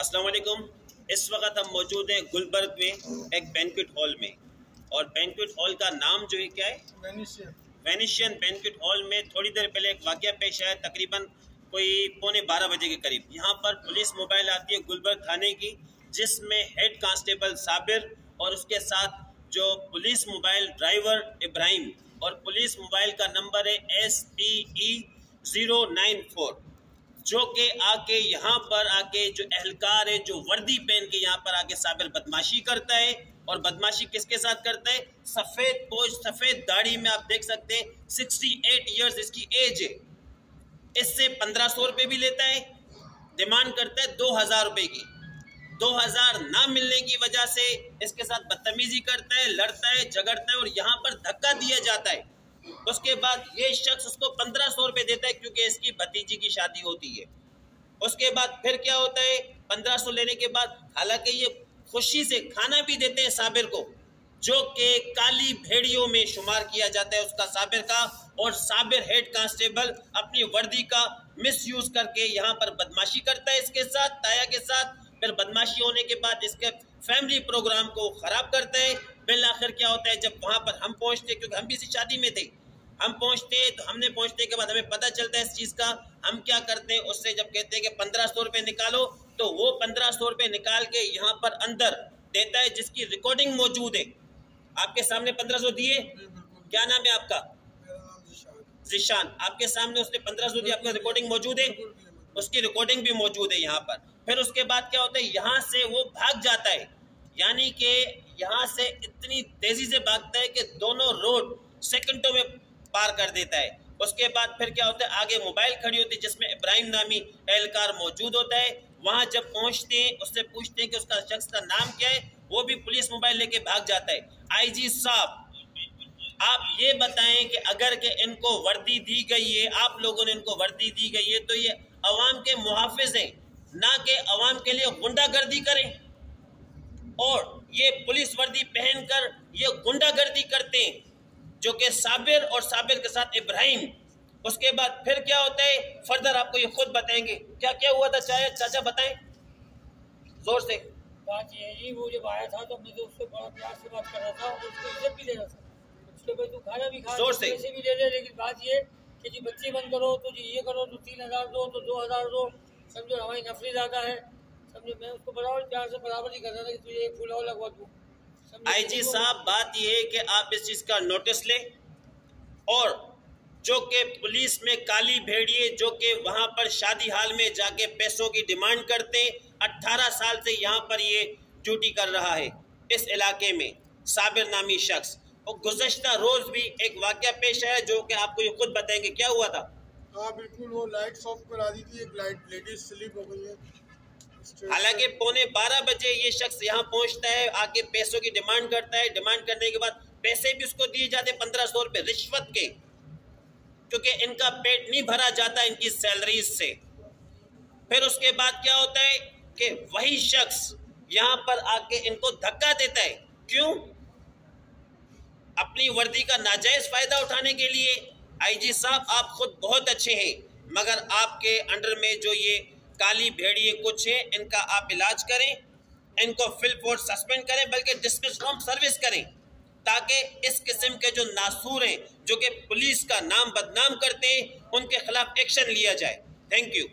अस्सलाम वालेकुम। इस वक्त हम मौजूद हैं गुलबर्ग में एक बैंक्वेट हॉल में, और बैंक्वेट हॉल का नाम जो है क्या है, वेनिशियन बैंक्वेट हॉल में थोड़ी देर पहले एक वाकया पेश आया, तकरीबन कोई 11:15 बजे के करीब। यहाँ पर पुलिस मोबाइल आती है गुलबर्ग थाने की, जिसमें हेड कांस्टेबल साबिर और उसके साथ जो पुलिस मोबाइल ड्राइवर इब्राहिम, और पुलिस मोबाइल का नंबर है SPE 094, जो कि आके यहाँ पर आके जो एहलकार है जो वर्दी पहन के यहाँ पर आके साबिर बदमाशी करता है। और बदमाशी किसके साथ करता है? सफ़ेद पोश सफ़ेद दाढ़ी में, आप देख सकते हैं 68 इयर्स इसकी एज है। इससे 1500 रुपये भी लेता है, डिमांड करता है 2000 रुपये की। 2000 ना मिलने की वजह से इसके साथ बदतमीजी करता है, लड़ता है, झगड़ता है और यहाँ पर धक्का दिया जाता है। उसके बाद ये शख्स उसको 1500 रुपये देता है, क्योंकि इसकी भतीजी की शादी होती है। उसके बाद फिर क्या होता है, 1500 लेने के बाद हालांकि ये खुशी से खाना भी देते हैं साबिर को, जो कि काली भेड़ियों में शुमार किया जाता है उसका, साबिर का। और साबिर हेड कांस्टेबल अपनी वर्दी का मिसयूज करके यहाँ पर बदमाशी करता है इसके साथ, ताया के साथ। फिर बदमाशी होने के बाद इसके फैमिली प्रोग्राम को खराब करता है। बिल आखिर क्या होता है, जब वहाँ पर हम पहुँचते, क्योंकि हम भी इसी शादी में थे, हम पहुँचते तो हमने पहुँचने के बाद हमें पता चलता है इस चीज़ का। हम क्या करते हैं उससे, जब कहते हैं कि 1500 रुपये निकालो, तो वो 1500 रुपये निकाल के यहाँ पर अंदर देता है, जिसकी रिकॉर्डिंग मौजूद है। आपके सामने 1500 दिए। क्या नाम है आपका? जिशान। आपके सामने उसने 1500 दिया, आपका रिकॉर्डिंग मौजूद है, उसकी रिकॉर्डिंग भी मौजूद है यहाँ पर। फिर उसके बाद क्या होता है, यहाँ से वो भाग जाता है, यानी कि यहाँ से इतनी तेजी से भागता है कि दोनों रोड सेकंडों में पार कर देता है। उसके बाद फिर क्या होता है, आगे मोबाइल खड़ी होती है जिसमें इब्राहिम नामी एहलकार मौजूद होता है। वहाँ जब पहुँचते हैं उससे पूछते हैं कि उसका शख्स का नाम क्या है, वो भी पुलिस मोबाइल लेके भाग जाता है। IG साहब, आप ये बताएं कि अगर के इनको वर्दी दी गई है, आप लोगों ने इनको वर्दी दी गई है, तो ये अवाम के मुहाफिज हैं, ना कि अवाम के लिए गुंडागर्दी करें। और ये पुलिस वर्दी पहनकर ये गुंडागर्दी करते हैं, जो कि साबिर और साबिर के साथ इब्राहिम। उसके बाद फिर क्या होता है, फर्दर आपको ये खुद बताएंगे क्या क्या हुआ था। चाचा बताएं जोर से। बात ये है जी, वो जब आया था तो मैं तो उससे बड़ा प्यार से बात कर रहा था और उसको इज्जत भी दे रहा था। उसके बाद तू खाना भी खा, जोर से पैसे भी दे दे, लेकिन बात ये कि जी बच्चे बंद करो, तो जी ये करो, तो 3000 दो, तो 2000 दो। समझो हमारी नफरी ज़्यादा है, समझो। मैं उसको बराबर प्यार से बराबर ही कर रहा था कि तुझे एक फूल और लगवा दूँ। IG साहब, बात यह है कि आप इस चीज़ का नोटिस लें, और जो कि पुलिस में काली भेड़िए जो कि वहाँ पर शादी हाल में जाके पैसों की डिमांड करते हैं, 18 साल से यहाँ पर ये ड्यूटी कर रहा है इस इलाके में, साबिर नामी शख्स। और गुज़श्ता रोज़ भी एक वाक़या पेश आया जो कि आपको ये खुद बताएंगे क्या हुआ था। हाँ बिल्कुल, वो लाइट्स ऑफ करा दी थी, एक लाइट लेडीज स्लिप हो गई है। हालांकि 11:15 बजे ये शख्स यहाँ पहुँचता है, आके पैसों की डिमांड करता है। डिमांड करने के बाद पैसे भी उसको दिए जाते 1500 रुपये रिश्वत के, क्योंकि इनका पेट नहीं भरा जाता इनकी सैलरीज से। फिर उसके बाद क्या होता है कि वही शख्स यहाँ पर आके इनको धक्का देता है। क्यों? अपनी वर्दी का नाजायज फायदा उठाने के लिए। IG साहब, आप खुद बहुत अच्छे हैं, मगर आपके अंडर में जो ये काली भेड़िए कुछ है, इनका आप इलाज करें, इनको फिल फोर्स सस्पेंड करें, बल्कि डिसमिस फ्रॉम सर्विस करें, ताकि इस किस्म के जो नासूर हैं जो कि पुलिस का नाम बदनाम करते हैं, उनके खिलाफ एक्शन लिया जाए। Thank you.